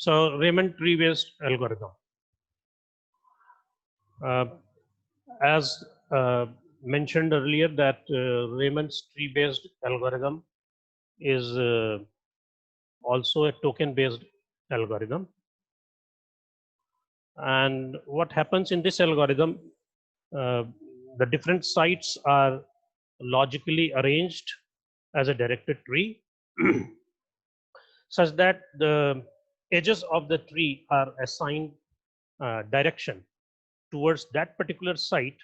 So Raymond tree-based algorithm. As mentioned earlier, that Raymond's tree-based algorithm is also a token-based algorithm. And what happens in this algorithm, the different sites are logically arranged as a directed tree such that the edges of the tree are assigned direction towards that particular site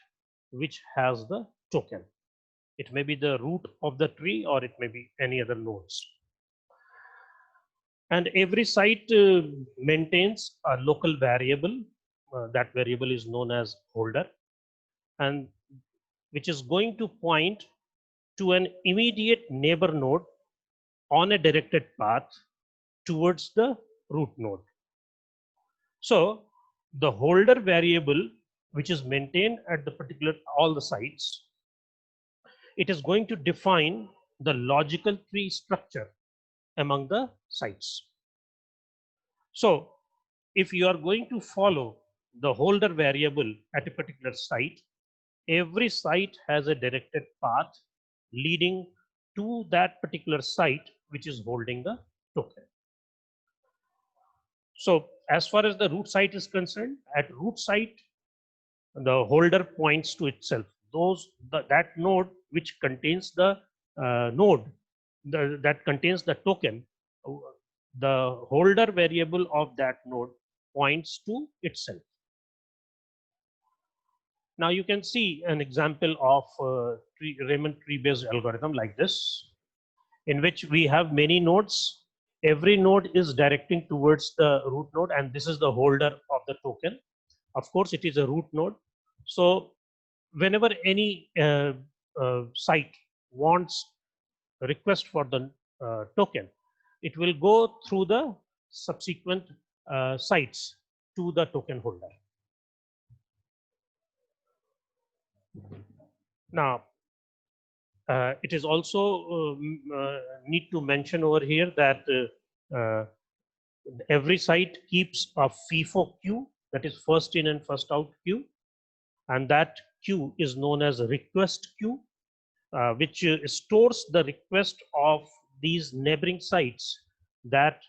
which has the token. It may be the root of the tree or it may be any other nodes. And every site maintains a local variable. That variable is known as holder, and which is going to point to an immediate neighbor node on a directed path towards the root node. So the holder variable, which is maintained at the particular all the sites, it is going to define the logical tree structure among the sites. So if you are going to follow the holder variable at a particular site, every site has a directed path leading to that particular site which is holding the token. So as far as the root site is concerned, at root site, the holder points to itself. That node which contains the that contains the token, the holder variable of that node points to itself. Now you can see an example of Raymond tree-based algorithm like this, in which we have many nodes. Every node is directing towards the root node, and this is the holder of the token. Of course, it is a root node. So whenever any site wants a request for the token, it will go through the subsequent sites to the token holder. Now, it is also need to mention over here that every site keeps a FIFO queue, that is first in and first out queue, and that queue is known as a request queue, which stores the request of these neighboring sites that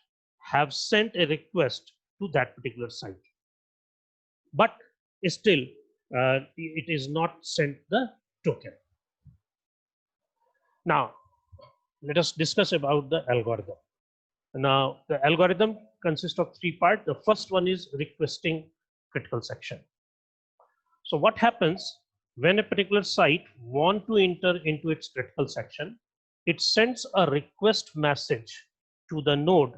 have sent a request to that particular site. But still, it is not sent the token. Now, let us discuss about the algorithm. Now, the algorithm consists of three parts. The first one is requesting critical section. So what happens when a particular site wants to enter into its critical section? It sends a request message to the node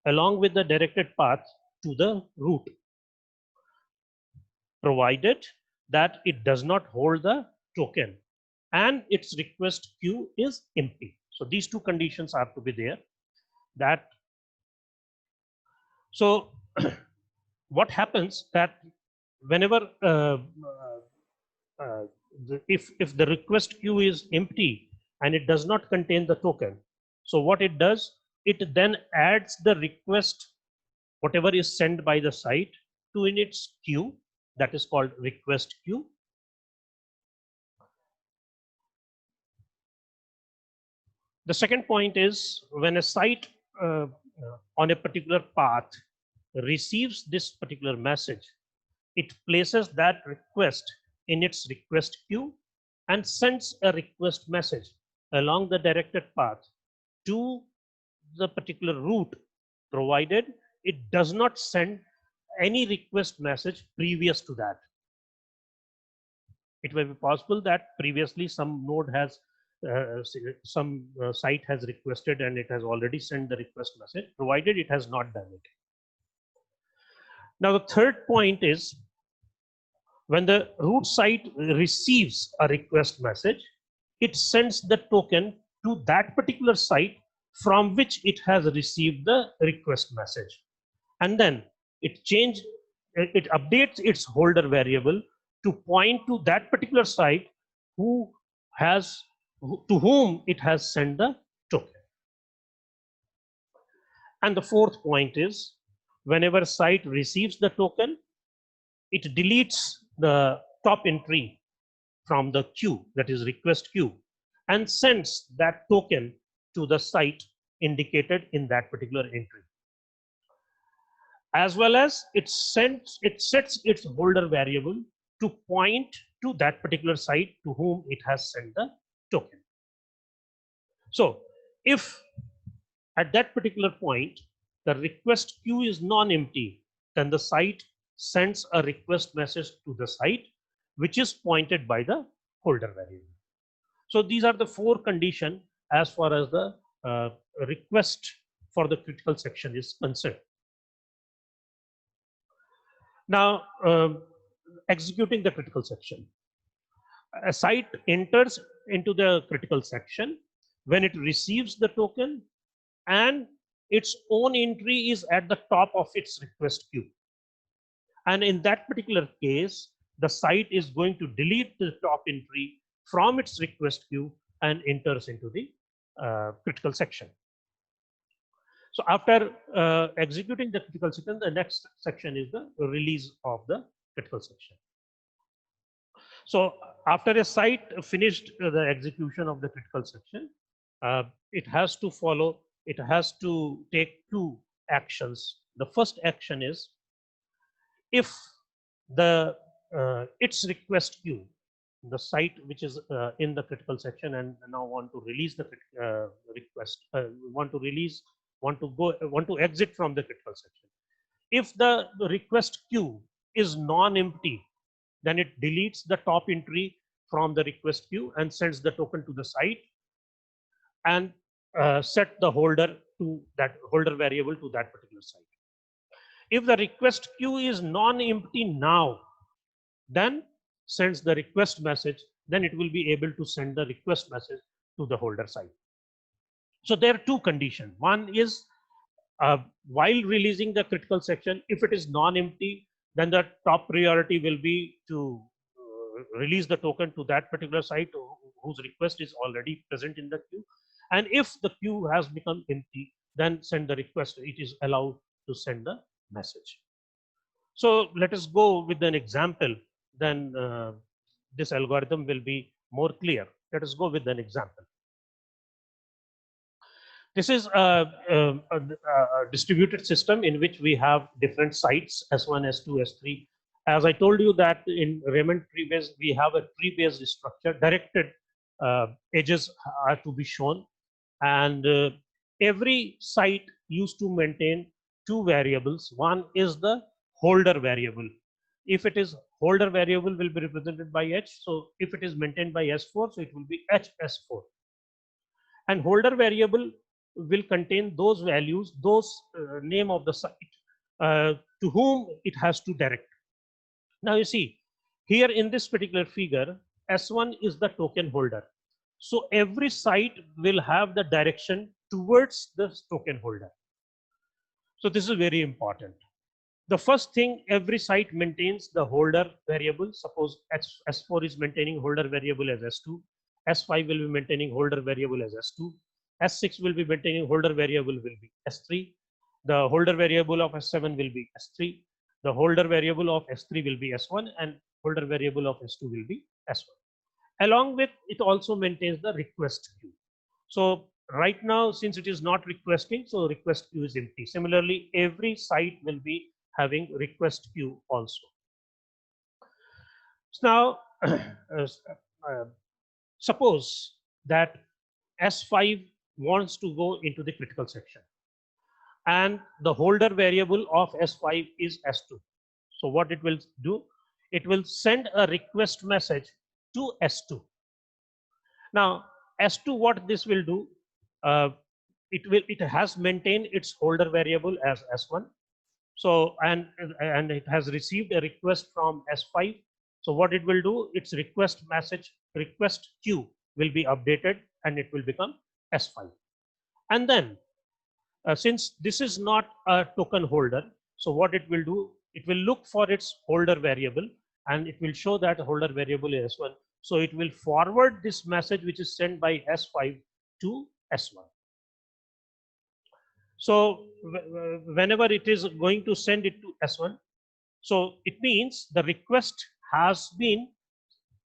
along with the directed path to the root, provided that it does not hold the token and its request queue is empty. So these two conditions are to be there. So what happens that whenever if the request queue is empty and it does not contain the token, so what it does, it then adds the request, whatever is sent by the site, to in its queue, that is called request queue. The second point is when a site on a particular path receives this particular message, it places that request in its request queue and sends a request message along the directed path to the particular root, provided it does not send any request message previous to that. It may be possible that previously some node has site has requested and it has already sent the request message, provided it has not done it. Now the third point is when the root site receives a request message, it sends the token to that particular site from which it has received the request message, and then it updates its holder variable to point to that particular site to whom it has sent the token. And the fourth point is whenever site receives the token, it deletes the top entry from the queue, that is request queue, and sends that token to the site indicated in that particular entry. As well as it sets its holder variable to point to that particular site to whom it has sent the token. So if at that particular point the request queue is non-empty, then the site sends a request message to the site which is pointed by the holder variable. So these are the four conditions as far as the request for the critical section is concerned. Now, executing the critical section. A site enters into the critical section when it receives the token and its own entry is at the top of its request queue. And in that particular case, the site is going to delete the top entry from its request queue and enters into the critical section. So after executing the critical section, the next section is the release of the critical section. So after a site finished the execution of the critical section, it has to take two actions. The first action is, if the its request queue, the site which is in the critical section and now want to release the request, want to exit from the critical section. If the request queue is non-empty, then it deletes the top entry from the request queue and sends the token to the site and set the holder to that holder variable to that particular site. If the request queue is non-empty now, then sends the request message, then it will be able to send the request message to the holder site. So there are two conditions. One is while releasing the critical section, if it is non-empty, then the top priority will be to release the token to that particular site whose request is already present in the queue. And if the queue has become empty, then send the request. It is allowed to send the message. So let us go with an example. Then this algorithm will be more clear. Let us go with an example. This is a distributed system in which we have different sites, S1, S2, S3. As I told you that in Raymond tree-based, we have a tree-based structure. Directed edges are to be shown. And every site used to maintain two variables. One is the holder variable. If it is holder variable will be represented by H. So if it is maintained by S4, so it will be HS4. And holder variable will contain those values, those name of the site to whom it has to direct. Now you see, here in this particular figure, S1 is the token holder. So every site will have the direction towards the token holder. So this is very important. The first thing, every site maintains the holder variable. Suppose S4 is maintaining holder variable as S2. S5 will be maintaining holder variable as S2. S6 will be maintaining holder variable will be S3. The holder variable of S7 will be S3. The holder variable of S3 will be S1, and holder variable of S2 will be S1. Along with it also maintains the request queue. So right now, since it is not requesting, so request queue is empty. Similarly, every site will be having request queue also. So now, suppose that S5 wants to go into the critical section, and the holder variable of S5 is S2. So what it will do, it will send a request message to S2. Now S2, what this will do, it has maintained its holder variable as S1. So and it has received a request from S5. So what it will do, its request message, request queue will be updated and it will become S5. And then since this is not a token holder, so what it will do, it will look for its holder variable and it will show that holder variable is S1. So it will forward this message which is sent by S5 to S1. So whenever it is going to send it to S1, so it means the request has been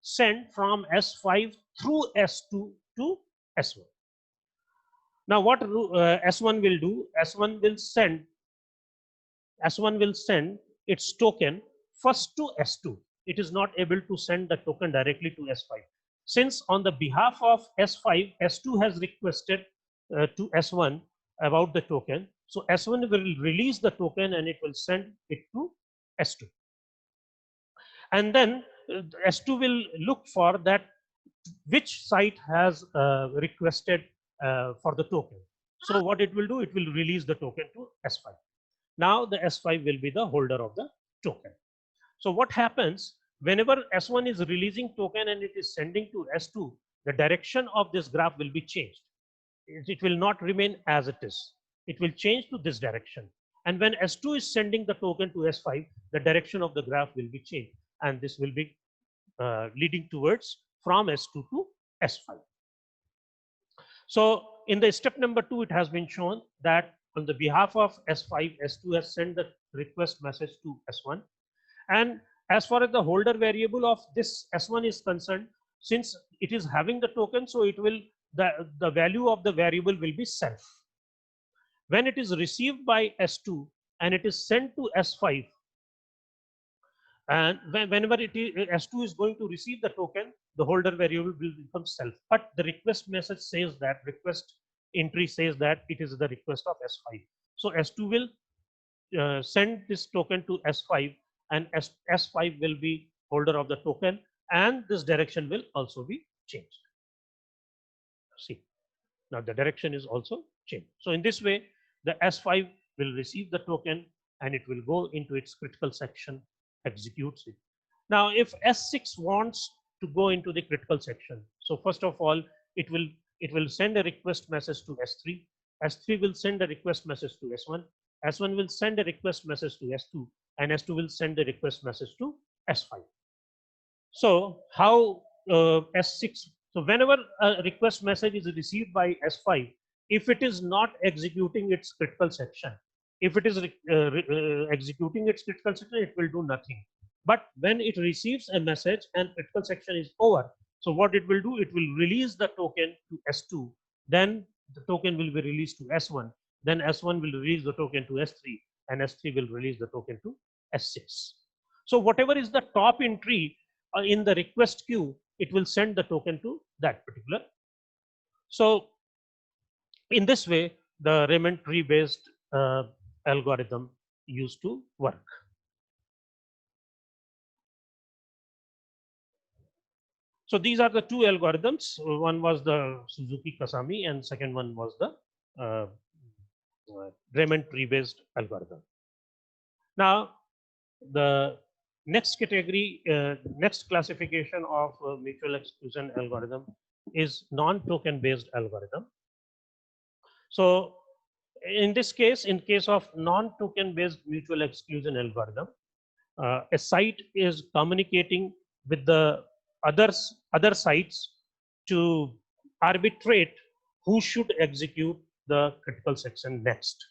sent from S5 through S2 to S1. Now what S1 will do? S1 will send its token first to S2. It is not able to send the token directly to S5. Since on the behalf of S5, S2 has requested to S1 about the token. So S1 will release the token and it will send it to S2. And then S2 will look for that which site has requested for the token. So what it will do, it will release the token to S5. Now the S5 will be the holder of the token. So what happens whenever S1 is releasing token and it is sending to S2, the direction of this graph will be changed. It will not remain as it is. It will change to this direction. And when S2 is sending the token to S5, the direction of the graph will be changed. And this will be leading towards from S2 to S5. So in the step number 2, it has been shown that on the behalf of S5, S2 has sent the request message to S1. And as far as the holder variable of this S1 is concerned, since it is having the token, so it will the value of the variable will be self. When it is received by S2 and it is sent to S5, and whenever S2 is going to receive the token, the holder variable will become self. But the request message says that request entry says that it is the request of S5. So S2 will send this token to S5, and S5 will be holder of the token, and this direction will also be changed. See, now the direction is also changed. So in this way, the S5 will receive the token and it will go into its critical section, executes it. Now, if S6 wants to go into the critical section, so first of all, it will send a request message to S3. S3 will send a request message to S1. S1 will send a request message to S2, and S2 will send a request message to S5. So how S6, so whenever a request message is received by S5, if it is not executing its critical section, if it is executing its critical section, it will do nothing. But when it receives a message and critical section is over, so what it will do, it will release the token to S2, then the token will be released to S1, then S1 will release the token to S3, and S3 will release the token to S6. So whatever is the top entry in the request queue, it will send the token to that particular. So in this way, the Raymond tree based algorithm used to work. So these are the two algorithms. One was the Suzuki Kasami and second one was the Raymond tree based algorithm. Now the next category, next classification of mutual exclusion algorithm is non-token based algorithm. So in this case, in case of non-token based mutual exclusion algorithm, a site is communicating with the other sites to arbitrate who should execute the critical section next.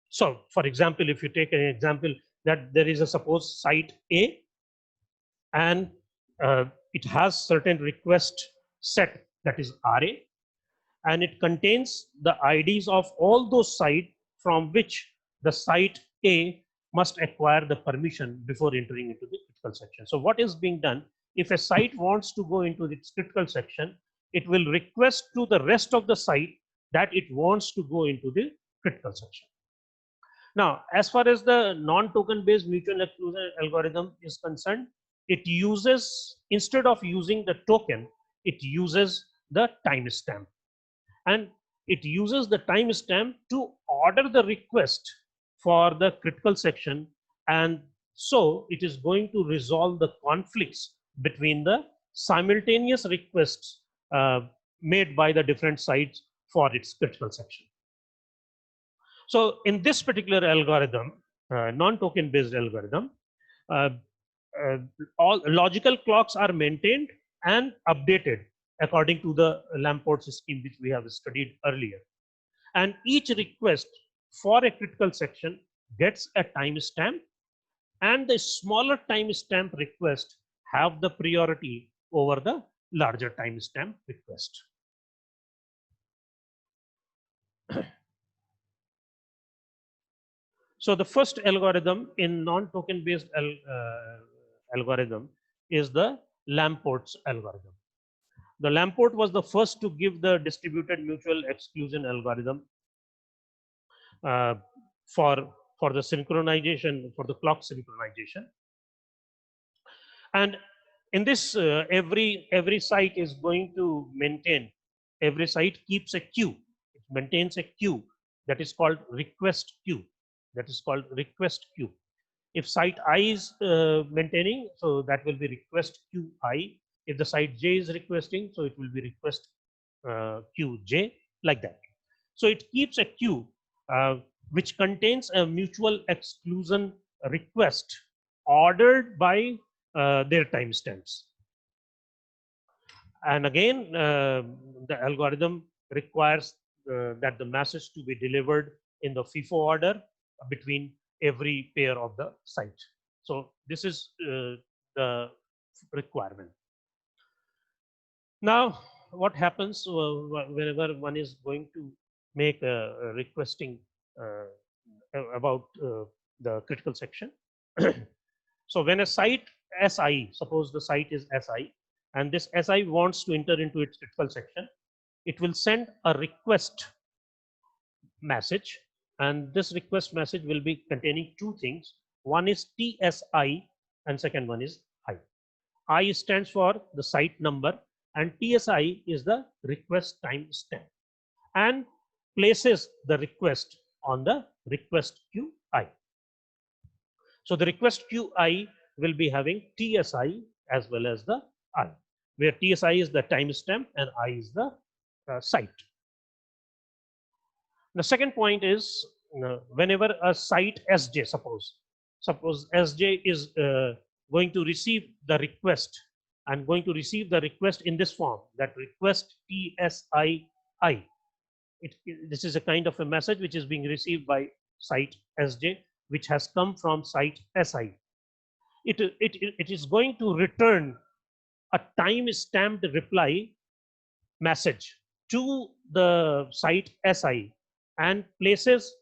So for example, if you take an example that there is a suppose site A, and it has certain request set that is RA, and it contains the IDs of all those sites from which the site A must acquire the permission before entering into the critical section. So what is being done, if a site wants to go into its critical section, it will request to the rest of the site that it wants to go into the critical section. Now, as far as the non-token based mutual exclusion algorithm is concerned, it uses, instead of using the token, it uses the timestamp. And it uses the timestamp to order the request for the critical section. And so it is going to resolve the conflicts between the simultaneous requests made by the different sites for its critical section. So in this particular algorithm, non-token based algorithm, all logical clocks are maintained and updated according to the Lamport scheme, which we have studied earlier. And each request for a critical section gets a timestamp, and the smaller timestamp request have the priority over the larger timestamp request. So the first algorithm in non-token based algorithm is the Lamport's algorithm. The Lamport was the first to give the distributed mutual exclusion algorithm uh, for for the synchronization, for the clock synchronization. And in this, every site is going to maintain, every site keeps a queue. It maintains a queue that is called request queue. That is called request queue. If site I is maintaining, so that will be request queue I. If the site J is requesting, so it will be request queue J, like that. So it keeps a queue which contains a mutual exclusion request ordered by their timestamps. And again, the algorithm requires that the message to be delivered in the FIFO order between every pair of the site. So this is the requirement. Now, what happens whenever one is going to make a requesting about the critical section? So when a site SI, suppose the site is SI, and this SI wants to enter into its critical section, it will send a request message, and this request message will be containing two things. One is TSI, and second one is I. I stands for the site number, and TSI is the request timestamp, and places the request on the request queue I. So the request queue I will be having TSI as well as the I, where TSI is the timestamp and I is the site. The second point is, whenever a site SJ, suppose SJ is going to receive the request, and going to receive the request in this form, that request TSII. This is a kind of a message which is being received by site SJ, which has come from site SI. It is going to return a time-stamped reply message to the site SI, and places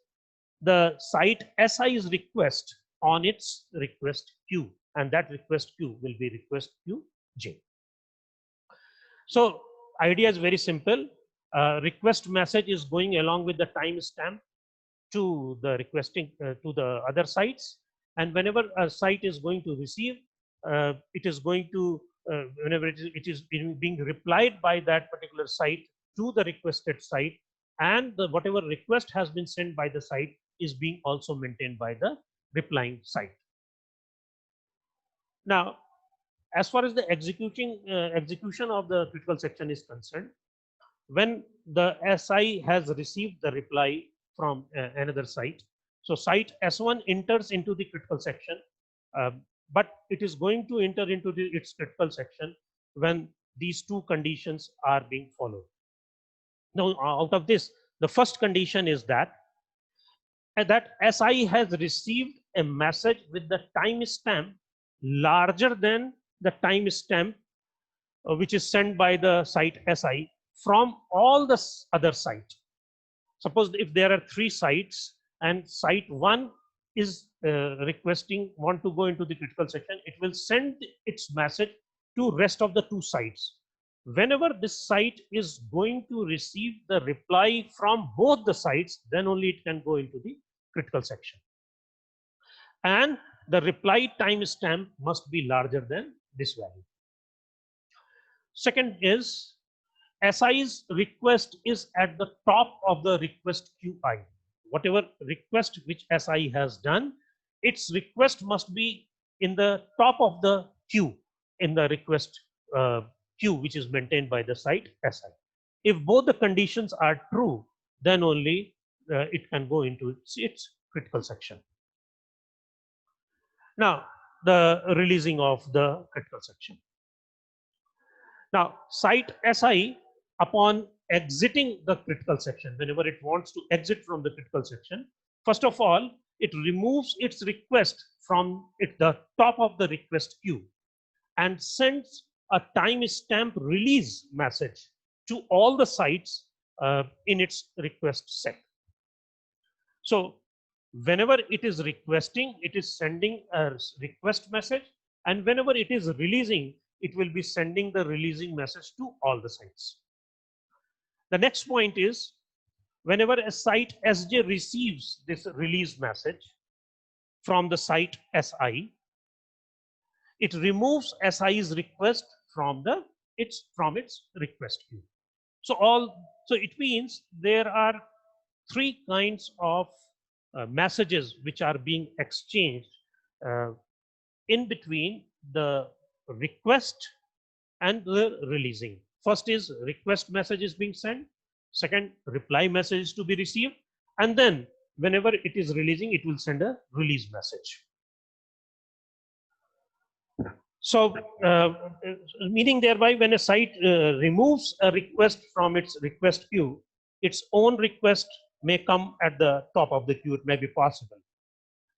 the site SI's request on its request queue, and that request queue will be request queue J. So idea is very simple. Request message is going along with the timestamp to the requesting to the other sites, and whenever a site is going to receive, it is going to whenever it is being replied by that particular site to the requested site, and whatever request has been sent by the site is being also maintained by the replying site. Now, as far as the execution of the critical section is concerned, when the SI has received the reply from another site, so site S1 enters into the critical section, but it is going to enter into its critical section when these two conditions are being followed. Now, out of this, the first condition is that SI has received a message with the timestamp larger than the timestamp which is sent by the site SI from all the other sites. Suppose if there are 3 sites and site 1 is want to go into the critical section, it will send its message to rest of the 2 sites. Whenever this site is going to receive the reply from both the sites, then only it can go into the critical section. And the reply timestamp must be larger than this value. Second is, SI's request is at the top of the request QI. Whatever request which SI has done, its request must be in the top of the queue in the request queue which is maintained by the site SI. If both the conditions are true, then only it can go into its critical section. Now, the releasing of the critical section. Now, site SI, upon exiting the critical section, whenever it wants to exit from the critical section, first of all, it removes its request from the top of the request queue and sends a timestamp release message to all the sites in its request set. So whenever it is requesting, it is sending a request message, and whenever it is releasing, it will be sending the releasing message to all the sites. The next point is, whenever a site SJ receives this release message from the site SI, it removes SI's request from its request queue. So it means there are three kinds of messages which are being exchanged uh, in between the request and the releasing. First is request message is being sent. Second, reply message is to be received. And then whenever it is releasing, it will send a release message. So meaning thereby, when a site removes a request from its request queue, its own request may come at the top of the queue. It may be possible.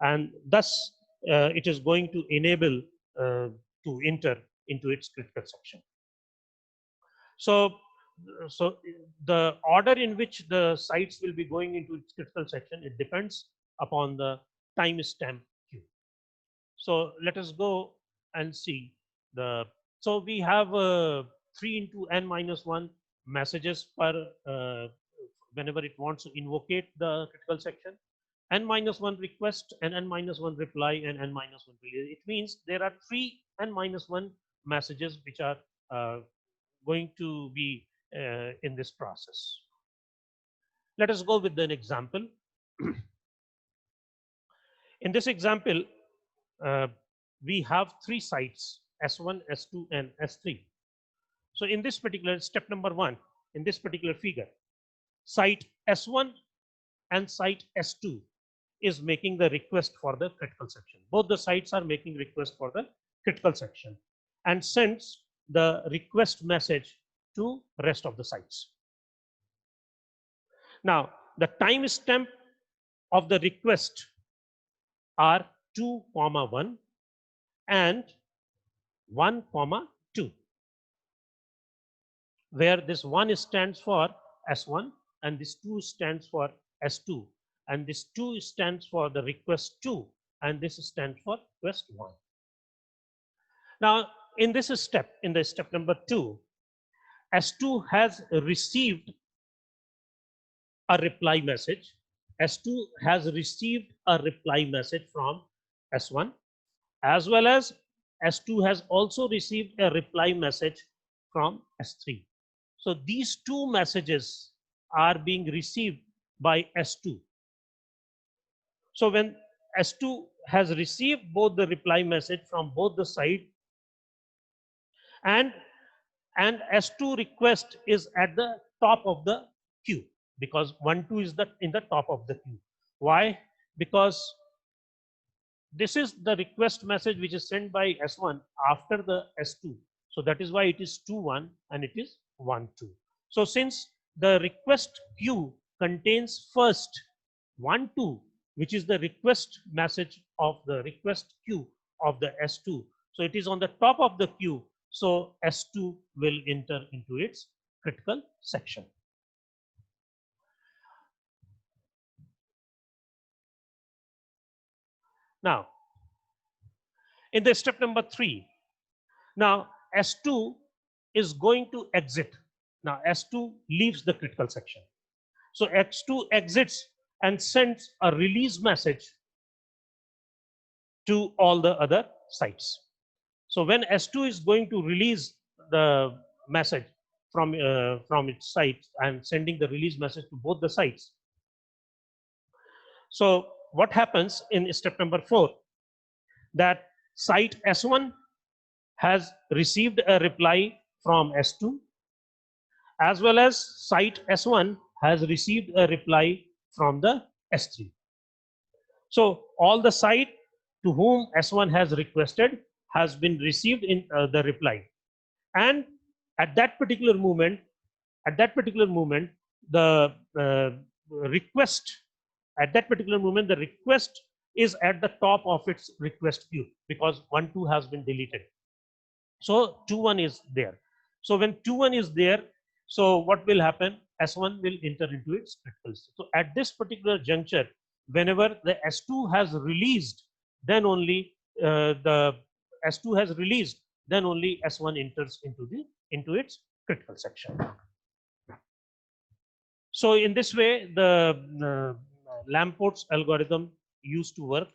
And thus it is going to enable to enter into its critical section. So the order in which the sites will be going into its critical section, it depends upon the timestamp queue. So let us go and see the. So we have 3 into n minus 1 messages per whenever it wants to invocate the critical section, n minus 1 request and n minus 1 reply and n minus 1 release. It means there are 3 n minus 1 messages which are going to be in this process. Let us go with an example. In this example, we have 3 sites, S1, S2, and S3. So in this particular step number 1, in this particular figure, site S1 and site S2 is making the request for the critical section. Both the sites are making request for the critical section and sends the request message to rest of the sites. Now, the timestamp of the request are 2, 1 and 1, 2, where this 1 stands for S1 and this 2 stands for S2, and this 2 stands for the request 2 and this stands for request 1. Now in this step, in the step number 2, S2 has received a reply message. S2 has received a reply message from S1, as well as S2 has also received a reply message from S3. So these 2 messages are being received by S2. So when S2 has received both the reply message from both the side, and S2 request is at the top of the queue, because 1, 2 is in the top of the queue. Why? Because this is the request message which is sent by S1 after the S2. So that is why it is 2, 1 and it is 1, 2. So since the request queue contains first 1, 2, which is the request message of the request queue of the S2. So it is on the top of the queue. So S2 will enter into its critical section. Now, in the step number 3, now S2 is going to exit. Now S2 leaves the critical section. So S2 exits and sends a release message to all the other sites. So when S2 is going to release the message from its site and sending the release message to both the sites. So what happens in step number 4? That site S1 has received a reply from S2, as well as site S1 has received a reply from the S3. So all the site to whom S1 has requested has been received in the reply, and at that particular moment At that particular moment, the request, at that particular moment, the request is at the top of its request queue because 1, 2 has been deleted. So 2, 1 is there. So when 2, 1 is there, so what will happen? S1 will enter into its critical state. So at this particular juncture, whenever the S2 has released, then only the S2 has released, then only S1 enters into its critical section. So in this way, the Lamport's algorithm used to work.